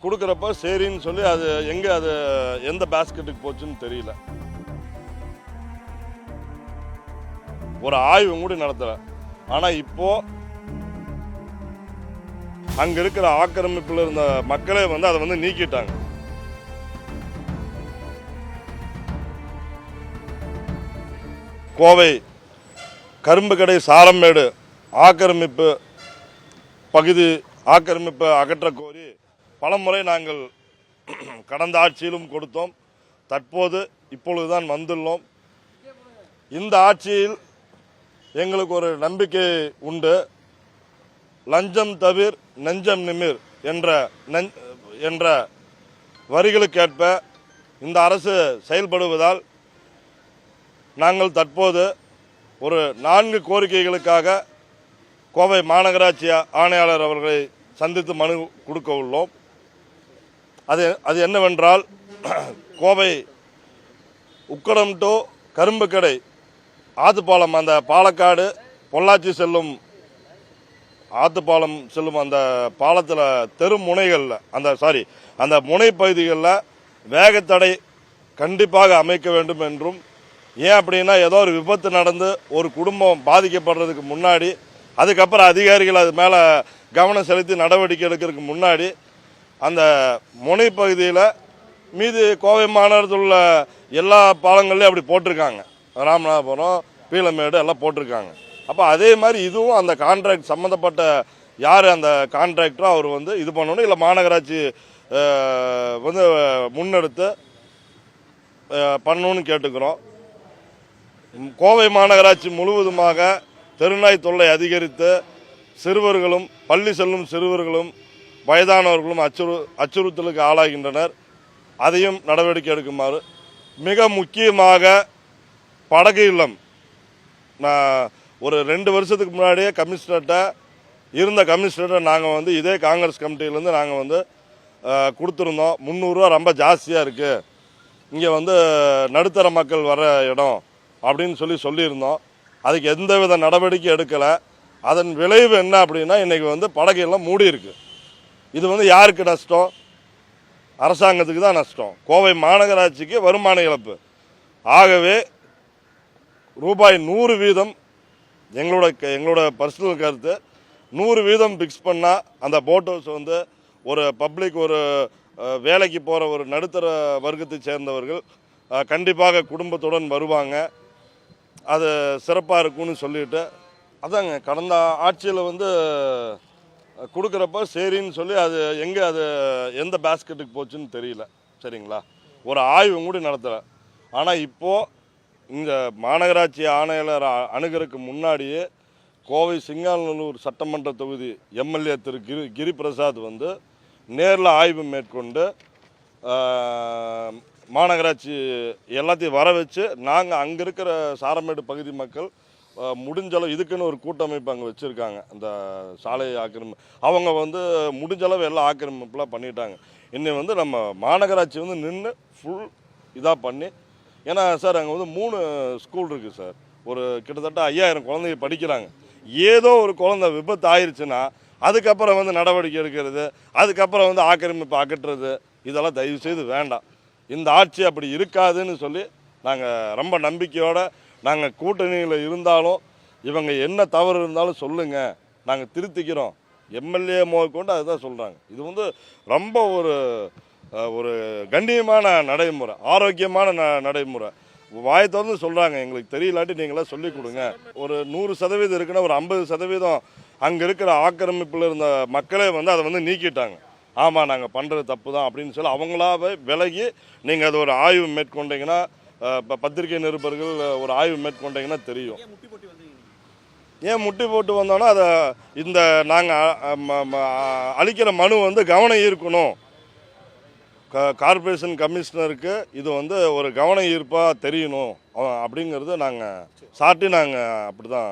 கொடுக்குறப்ப சரின்னு சொல்லி அது எங்கே அது எந்த பேஸ்கெட்டுக்கு போச்சுன்னு தெரியல. ஒரு ஆய்வு கூட நடத்தலை. ஆனால் இப்போ அங்கே இருக்கிற ஆக்கிரமிப்பில் இருந்த மக்களே அதை நீக்கிட்டாங்க. கோவை கரும்பு கடை சாரமேடு ஆக்கிரமிப்பு அகற்ற கோரி பலமுறை நாங்கள் கடந்த ஆட்சியிலும் கொடுத்தோம். இப்பொழுதுதான் வந்துள்ளோம். இந்த ஆட்சியில் எங்களுக்கு ஒரு நம்பிக்கை உண்டு. லஞ்சம் தவிர் நெஞ்சம் நிமிர் என்ற வரிகளுக்கேற்ப இந்த அரசு செயல்படுவதால் நாங்கள் தற்போது ஒரு 4 கோரிக்கைகளுக்காக கோவை மாநகராட்சி ஆணையாளர் அவர்களை சந்தித்து மனு கொடுக்க உள்ளோம். அது என்னவென்றால், கோவை உக்கடம் டு கரும்பு கடை ஆத்துப்பாலம், அந்த பாலக்காடு பொள்ளாச்சி செல்லும் ஆத்துப்பாலம் செல்லும் அந்த பாலத்தில் தெருமுனைகளில் அந்த முனை பகுதிகளில் வேகத்தடை கண்டிப்பாக அமைக்க வேண்டும் என்றும், ஏன் அப்படின்னா ஏதோ ஒரு விபத்து நடந்து ஒரு குடும்பம் பாதிக்கப்படுறதுக்கு முன்னாடி, அதுக்கப்புறம் அதிகாரிகள் அது மேலே கவனம் செலுத்தி நடவடிக்கை எடுக்கிறதுக்கு முன்னாடி அந்த முனைப்பகுதியில் மீது கோவை மாநகரத்தில் உள்ள எல்லா பாலங்கள்லையும் அப்படி போட்டிருக்காங்க. ராமநாதபுரம், பீளமேடு எல்லாம் போட்டிருக்காங்க. அப்போ அதே மாதிரி இதுவும் அந்த கான்ட்ராக்ட் சம்மந்தப்பட்ட யார் அந்த கான்ட்ராக்டரோ அவர் இது பண்ணணும், இல்லை மாநகராட்சி முன்னெடுத்து பண்ணணும்னு கேட்டுக்கிறோம். கோவை மாநகராட்சி முழுவதுமாக தெருநாய் தொல்லை அதிகரித்து சிறுவர்களும் பள்ளி செல்லும் சிறுவர்களும் வயதானவர்களும் அச்சுறுத்தலுக்கு ஆளாகின்றனர். அதையும் நடவடிக்கை எடுக்குமாறு, மிக முக்கியமாக படகு இல்லம், ஒரு 2 வருஷத்துக்கு முன்னாடியே கமிஷனர்கிட்ட நாங்கள் இதே காங்கிரஸ் கமிட்டியிலேருந்து நாங்கள் கொடுத்துருந்தோம். 300 ரூபா ரொம்ப ஜாஸ்தியாக இருக்குது, இங்கே நடுத்தர மக்கள் வர இடம் அப்படின்னு சொல்லியிருந்தோம். அதுக்கு எந்தவித நடவடிக்கை எடுக்கலை. அதன் விளைவு என்ன அப்படின்னா, இன்றைக்கி படகு எல்லாம் மூடி இருக்கு. இது யாருக்கு நஷ்டம்? அரசாங்கத்துக்கு தான் நஷ்டம். கோவை மாநகராட்சிக்கு வருமான இழப்பு. ஆகவே ரூபாய் 100 வீதம், எங்களோட பர்சனல் கருத்து, 100 வீதம் ஃபிக்ஸ் பண்ணால் அந்த போட் ஹவுஸ் ஒரு பப்ளிக், ஒரு வேலைக்கு போகிற ஒரு நடுத்தர வர்க்கத்தை சேர்ந்தவர்கள் கண்டிப்பாக குடும்பத்துடன் வருவாங்க. அது சிறப்பாக இருக்கும்னு சொல்லிட்டு, அதாங்க கடந்த ஆட்சியில் கொடுக்குறப்ப சரின்னு சொல்லி அது எங்கே அது எந்த பேஸ்கெட்டுக்கு போச்சுன்னு தெரியல. சரிங்களா? ஒரு ஆய்வு கூட நடத்தலை. ஆனால் இப்போது இந்த மாநகராட்சி ஆணையாளர் அணுகிறதுக்கு முன்னாடியே கோவை சிங்காநல்லூர் சட்டமன்ற தொகுதி எம்எல்ஏ திரு கிரிபிரசாத் நேரில் ஆய்வு மேற்கொண்டு மாநகராட்சி எல்லாத்தையும் வர வச்சு, நாங்கள் அங்கே இருக்கிற சாரமேடு பகுதி மக்கள் முடிஞ்சளவு இதுக்குன்னு ஒரு கூட்டமைப்பு அங்கே வச்சுருக்காங்க. அந்த சாலை ஆக்கிரமிப்பு அவங்க முடிஞ்சளவு எல்லாம் ஆக்கிரமிப்புலாம் பண்ணிட்டாங்க. இன்னும் நம்ம மாநகராட்சி நின்று ஃபுல் இதாக பண்ணி, ஏன்னா சார் அங்கே 3 ஸ்கூல் இருக்குது சார். ஒரு கிட்டத்தட்ட 5000 குழந்தைங்க படிக்கிறாங்க. ஏதோ ஒரு குழந்தை விபத்து ஆயிடுச்சுன்னா அதுக்கப்புறம் நடவடிக்கை எடுக்கிறது, அதுக்கப்புறம் ஆக்கிரமிப்பு அகற்றுறது, இதெல்லாம் தயவுசெய்து வேண்டாம். இந்த ஆட்சி அப்படி இருக்காதுன்னு சொல்லி நாங்கள் ரொம்ப நம்பிக்கையோடு, நாங்கள் கூட்டணியில் இருந்தாலும் இவங்க என்ன தவறு இருந்தாலும் சொல்லுங்கள், நாங்கள் திருத்திக்கிறோம். எம்எல்ஏ கொண்டு அதுதான் சொல்கிறாங்க. இது ரொம்ப ஒரு கண்ணியமான நடைமுறை, ஆரோக்கியமான நடைமுறை. வாயை திறந்து சொல்கிறாங்க, எங்களுக்கு தெரியலாட்டி நீங்களாம் சொல்லிக் கொடுங்க. ஒரு 100% இருக்குன்னா ஒரு 50% அங்கே இருக்கிற ஆக்கிரமிப்பில் இருந்த மக்களே அதை நீக்கிட்டாங்க. ஆமாம், நாங்கள் பண்ணுறது தப்பு தான் அப்படின்னு சொல்லி அவங்களாவே விலகி, நீங்கள் அது ஒரு ஆய்வு மேற்கொண்டீங்கன்னா, இப்போ பத்திரிகை நிருபர்கள் ஒரு ஆய்வு மேற்கொண்டீங்கன்னா தெரியும். ஏன் முட்டி போட்டு வந்தோன்னா, அதை இந்த நாங்கள் அளிக்கிற மனு கவனம் ஈர்க்கணும். கார்ப்பரேஷன் கமிஷனருக்கு இது ஒரு கவன ஈர்ப்பாக தெரியணும் அப்படிங்கிறது நாங்கள் அப்படி தான்